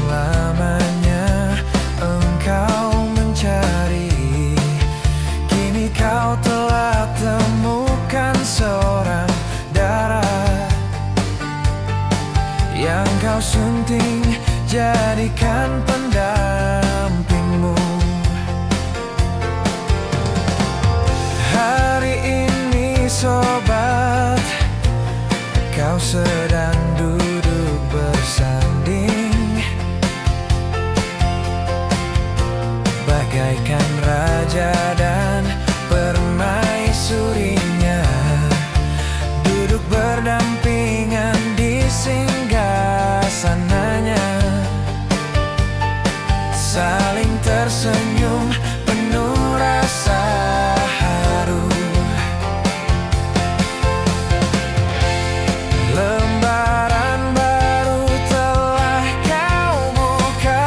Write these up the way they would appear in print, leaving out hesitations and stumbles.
lamanya engkau mencari, kini kau telah temukan seorang darat yang kau sunting jadikan pendampingmu. Hari ini sobat, kau sedang duduk bersanding bagaikan raja dan permaisurinya, duduk berdampingan di singgasananya, saling tersenyum penuh rasa haru. Lembaran baru telah kau buka,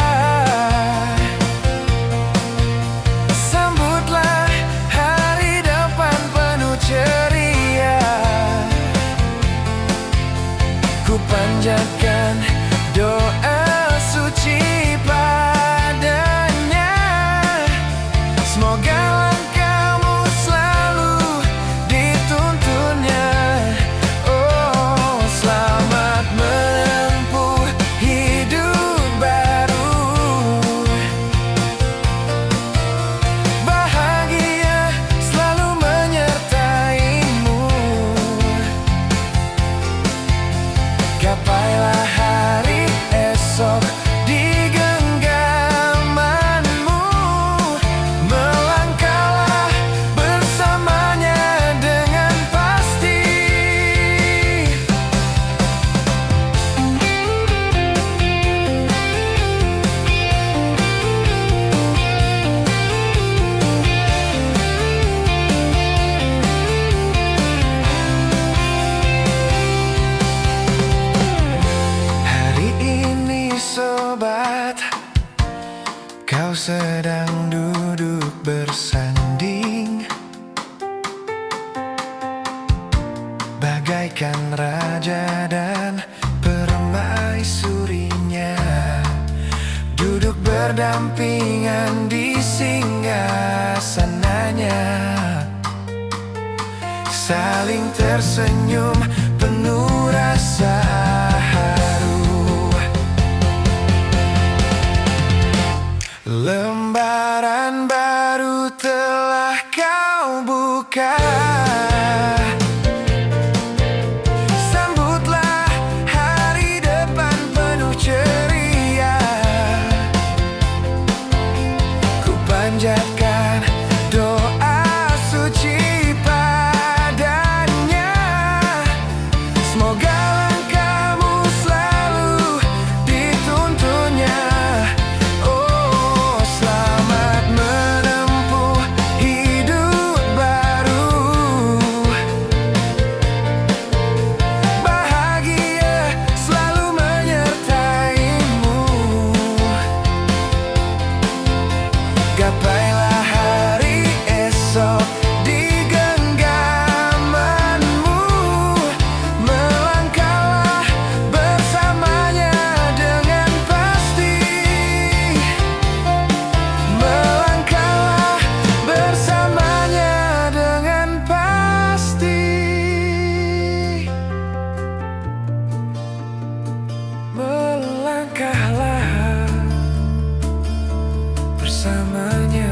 sambutlah hari depan penuh ceria. Ku panjatkan doa suci padanya, semoga langkahmu selalu dituntunnya. Oh, selamat menempuh hidup baru, bahagia selalu menyertaimu. Gapailah hari esok di genggamanmu, melangkahlah bersamanya dengan pasti. Hari ini sobat, kau sedang duduk bersanding bagaikan raja dan permaisurinya, duduk berdampingan di singgasananya, saling tersenyum penuh rasa haru. Lembaran baru telah kau buka, sambutlah hari depan penuh ceria. Ku panjatkan doa suci padanya, semoga langkahmu selalu dituntunnya. Oh, selamat menempuh hidup baru, bahagia selalu menyertaimu. Gapailah hari esok di genggamanmu, melangkahlah bersamanya dengan pasti, melangkahlah bersamanya dengan pasti, melangkahlah bersamanya